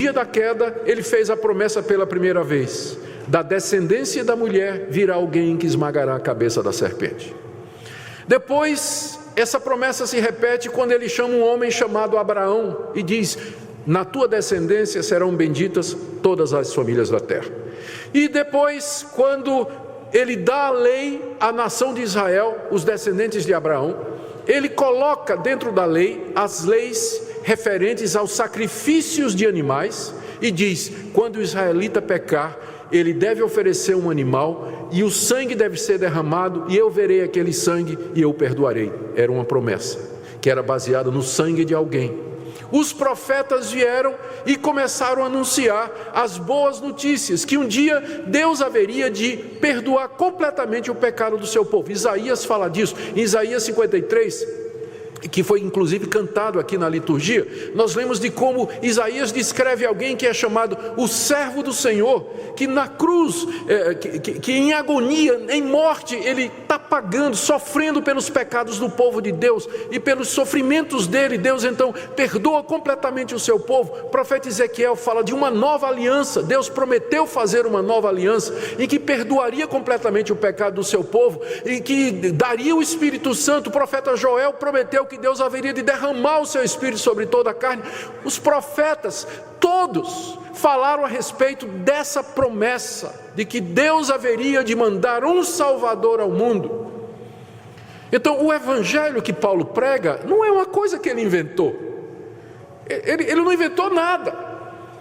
dia da queda, ele fez a promessa pela primeira vez: da descendência da mulher virá alguém que esmagará a cabeça da serpente. Depois, essa promessa se repete quando ele chama um homem chamado Abraão e diz: na tua descendência serão benditas todas as famílias da terra. E depois, quando ele dá a lei à nação de Israel, os descendentes de Abraão, ele coloca dentro da lei as leis referentes aos sacrifícios de animais e diz: quando o israelita pecar, ele deve oferecer um animal e o sangue deve ser derramado, e eu verei aquele sangue e eu o perdoarei. Era uma promessa que era baseada no sangue de alguém. Os profetas vieram e começaram a anunciar as boas notícias, que um dia Deus haveria de perdoar completamente o pecado do seu povo. Isaías fala disso, em Isaías 53, que foi inclusive cantado aqui na liturgia. Nós lemos de como Isaías descreve alguém que é chamado o servo do Senhor, que na cruz, que em agonia, em morte, ele está pagando, sofrendo pelos pecados do povo de Deus, e pelos sofrimentos dele, Deus então perdoa completamente o seu povo. O profeta Ezequiel fala de uma nova aliança. Deus prometeu fazer uma nova aliança, em que perdoaria completamente o pecado do seu povo, e que daria o Espírito Santo. O profeta Joel prometeu que Deus haveria de derramar o seu Espírito sobre toda a carne. Os profetas, todos, falaram a respeito dessa promessa, de que Deus haveria de mandar um Salvador ao mundo. Então, o Evangelho que Paulo prega, não é uma coisa que ele inventou. Ele não inventou nada.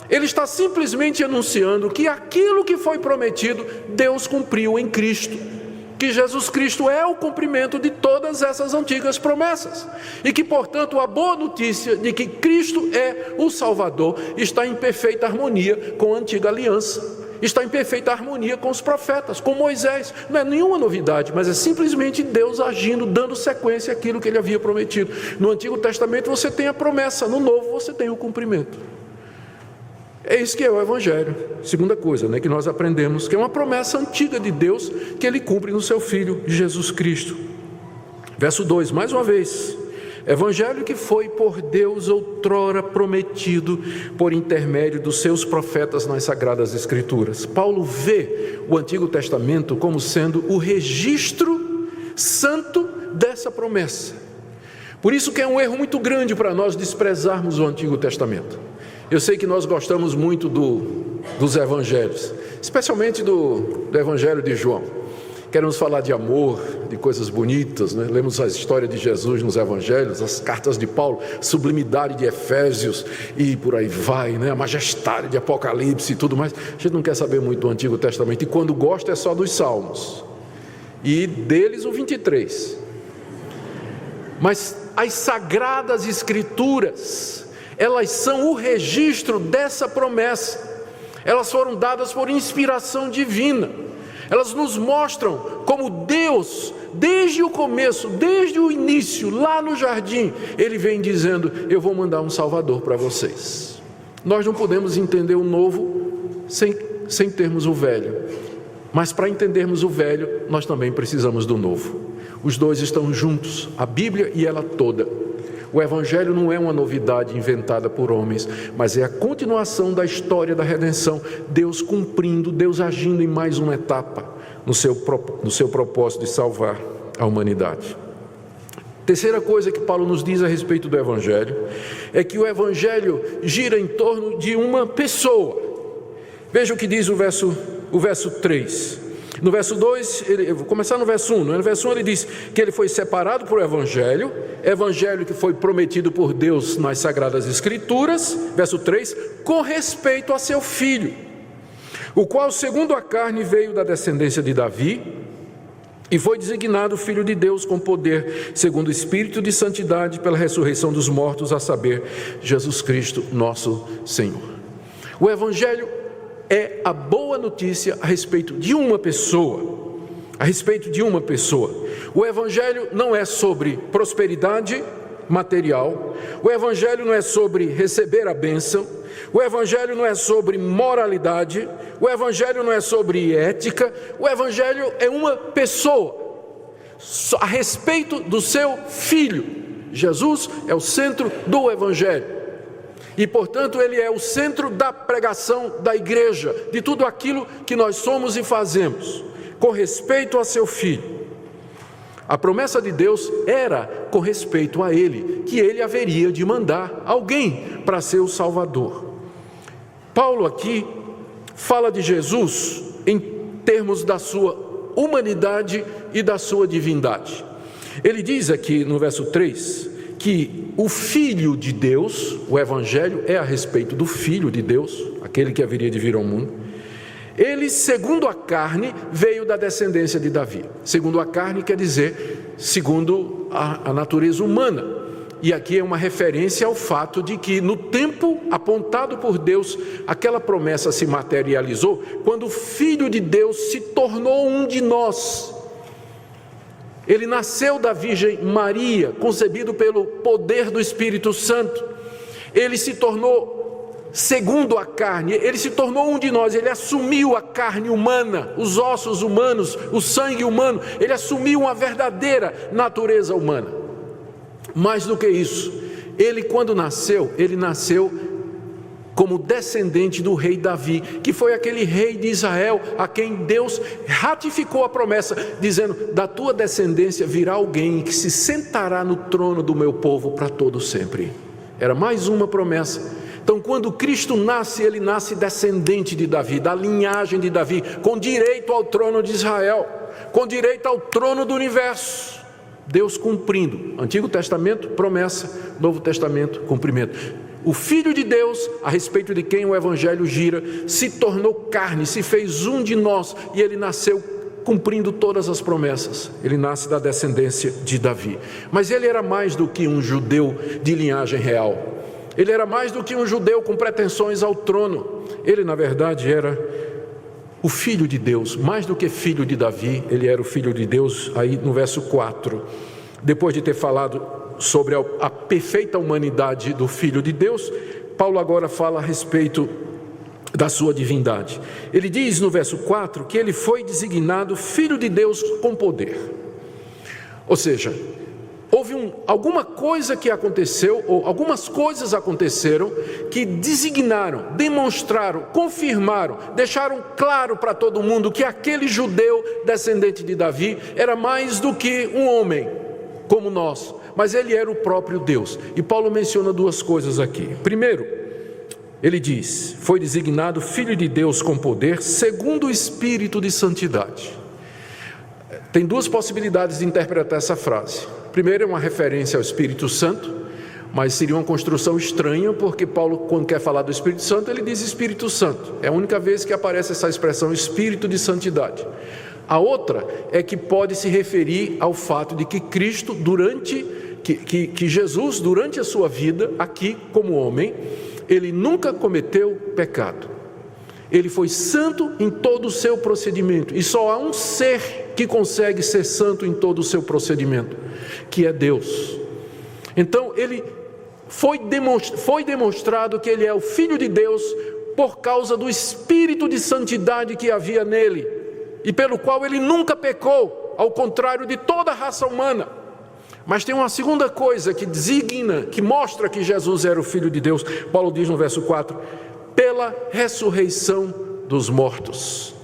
Ele está simplesmente anunciando que aquilo que foi prometido, Deus cumpriu em Cristo. Que Jesus Cristo é o cumprimento de todas essas antigas promessas, e que, portanto, a boa notícia de que Cristo é o Salvador está em perfeita harmonia com a antiga aliança, está em perfeita harmonia com os profetas, com Moisés. Não é nenhuma novidade, mas é simplesmente Deus agindo, dando sequência àquilo que ele havia prometido. No Antigo Testamento você tem a promessa, no Novo você tem o cumprimento. É isso que é o Evangelho. Segunda coisa, que nós aprendemos, que é uma promessa antiga de Deus, que Ele cumpre no seu Filho, Jesus Cristo. Verso 2, mais uma vez: Evangelho que foi por Deus outrora prometido por intermédio dos seus profetas nas Sagradas Escrituras. Paulo vê o Antigo Testamento como sendo o registro santo dessa promessa. Por isso que é um erro muito grande para nós desprezarmos o Antigo Testamento. Eu sei que nós gostamos muito dos evangelhos, especialmente do Evangelho de João. Queremos falar de amor, de coisas bonitas, Lemos a história de Jesus nos evangelhos, as cartas de Paulo, sublimidade de Efésios e por aí vai, A majestade de Apocalipse e tudo mais. A gente não quer saber muito do Antigo Testamento, e quando gosta é só dos Salmos, e deles o 23. Mas as Sagradas Escrituras, elas são o registro dessa promessa. Elas foram dadas por inspiração divina. Elas nos mostram como Deus, desde o começo, desde o início, lá no jardim, Ele vem dizendo: eu vou mandar um Salvador para vocês. Nós não podemos entender o novo sem termos o velho. Mas para entendermos o velho, nós também precisamos do novo. Os dois estão juntos, a Bíblia e ela toda. O Evangelho não é uma novidade inventada por homens, mas é a continuação da história da redenção, Deus cumprindo, Deus agindo em mais uma etapa no seu propósito de salvar a humanidade. Terceira coisa que Paulo nos diz a respeito do Evangelho é que o Evangelho gira em torno de uma pessoa. Veja o que diz o verso 3. No verso 2, eu vou começar no verso 1. No verso 1 ele diz que ele foi separado por Evangelho que foi prometido por Deus nas Sagradas Escrituras. Verso 3, com respeito a seu filho, o qual segundo a carne veio da descendência de Davi, e foi designado Filho de Deus com poder, segundo o Espírito de santidade, pela ressurreição dos mortos, a saber, Jesus Cristo nosso Senhor. O Evangelho é a boa notícia a respeito de uma pessoa. O Evangelho não é sobre prosperidade material. O Evangelho não é sobre receber a bênção. O Evangelho não é sobre moralidade. O Evangelho não é sobre ética. O Evangelho é uma pessoa, a respeito do seu Filho. Jesus é o centro do Evangelho. E, portanto, ele é o centro da pregação da igreja, de tudo aquilo que nós somos e fazemos, com respeito a seu Filho. A promessa de Deus era com respeito a ele, que ele haveria de mandar alguém para ser o Salvador. Paulo aqui fala de Jesus em termos da sua humanidade e da sua divindade. Ele diz aqui no verso 3 que o Filho de Deus, o Evangelho é a respeito do Filho de Deus, aquele que haveria de vir ao mundo. Ele, segundo a carne, veio da descendência de Davi. Segundo a carne quer dizer segundo a natureza humana. E aqui é uma referência ao fato de que no tempo apontado por Deus, aquela promessa se materializou quando o Filho de Deus se tornou um de nós. Ele nasceu da Virgem Maria, concebido pelo poder do Espírito Santo. Ele se tornou segundo a carne, ele se tornou um de nós, ele assumiu a carne humana, os ossos humanos, o sangue humano, ele assumiu uma verdadeira natureza humana. Mais do que isso, ele quando nasceu, ele nasceu como descendente do rei Davi, que foi aquele rei de Israel, a quem Deus ratificou a promessa, dizendo, da tua descendência virá alguém que se sentará no trono do meu povo para todo sempre. Era mais uma promessa. Então, quando Cristo nasce, ele nasce descendente de Davi, da linhagem de Davi, com direito ao trono de Israel, com direito ao trono do universo. Deus cumprindo. Antigo Testamento, promessa. Novo Testamento, cumprimento. O Filho de Deus, a respeito de quem o Evangelho gira, se tornou carne, se fez um de nós, e ele nasceu cumprindo todas as promessas. Ele nasce da descendência de Davi. Mas ele era mais do que um judeu de linhagem real. Ele era mais do que um judeu com pretensões ao trono. Ele, na verdade, era o Filho de Deus. Mais do que filho de Davi, ele era o Filho de Deus. Aí no verso 4, depois de ter falado sobre a perfeita humanidade do Filho de Deus, Paulo agora fala a respeito da sua divindade. Ele diz no verso 4 que ele foi designado Filho de Deus com poder. Ou seja, houve alguma coisa que aconteceu, ou algumas coisas aconteceram que designaram, demonstraram, confirmaram, deixaram claro para todo mundo que aquele judeu descendente de Davi era mais do que um homem como nós, mas ele era o próprio Deus. E Paulo menciona duas coisas aqui. Primeiro, ele diz, foi designado Filho de Deus com poder, segundo o Espírito de santidade. Tem duas possibilidades de interpretar essa frase. Primeiro é uma referência ao Espírito Santo, mas seria uma construção estranha, porque Paulo, quando quer falar do Espírito Santo, ele diz Espírito Santo. É a única vez que aparece essa expressão Espírito de santidade. A outra é que pode se referir ao fato de que Cristo, que Jesus, durante a sua vida, aqui como homem, ele nunca cometeu pecado. Ele foi santo em todo o seu procedimento, e só há um ser que consegue ser santo em todo o seu procedimento, que é Deus. Então ele foi demonstrado que ele é o Filho de Deus por causa do Espírito de santidade que havia nele, e pelo qual ele nunca pecou, ao contrário de toda a raça humana. Mas tem uma segunda coisa que designa, que mostra que Jesus era o Filho de Deus. Paulo diz no verso 4, pela ressurreição dos mortos.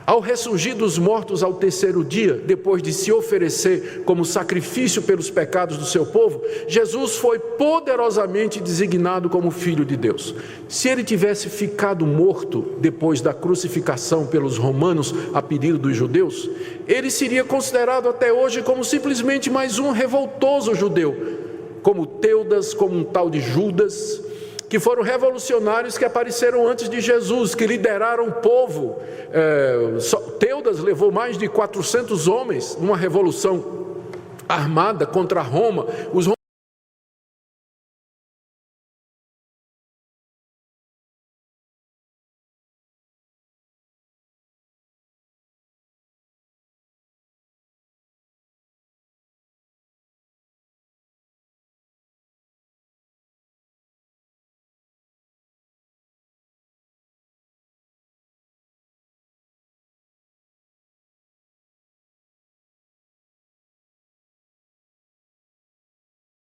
Ao ressurgir dos mortos ao terceiro dia, depois de se oferecer como sacrifício pelos pecados do seu povo, Jesus foi poderosamente designado como Filho de Deus. Se ele tivesse ficado morto depois da crucificação pelos romanos a pedido dos judeus, ele seria considerado até hoje como simplesmente mais um revoltoso judeu, como Teudas, como um tal de Judas, que foram revolucionários que apareceram antes de Jesus, que lideraram o povo. Teudas levou mais de 400 homens numa revolução armada contra Roma. Os